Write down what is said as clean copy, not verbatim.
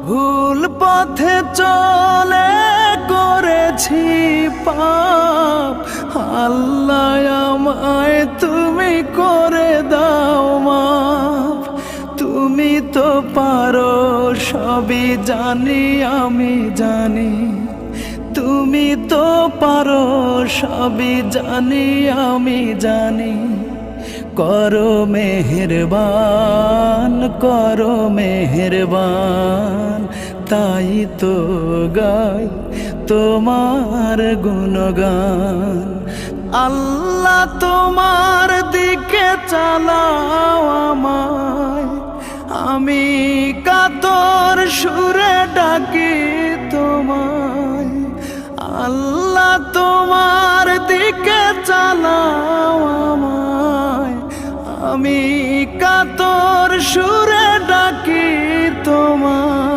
ভুল পথে চলে করেছি পাপ, আল্লাহ আমায় তুমি করে দাও মাফ। তুমি তো পারো সবই জানি আমি জানি, তুমি তো পারো সবই জানি আমি জানি। করো মেহেরবান, করো মেহেরবান, তাই তো গাই তোমার গুণগান। আল্লাহ তোমার দিকে চালাও আমায়, আমি কাতর সুরে ডাকি তোমায়। আল্লাহ তোমার দিকে চালাও আমায়, আমি কাতর সুরে ডাকি তোমায়।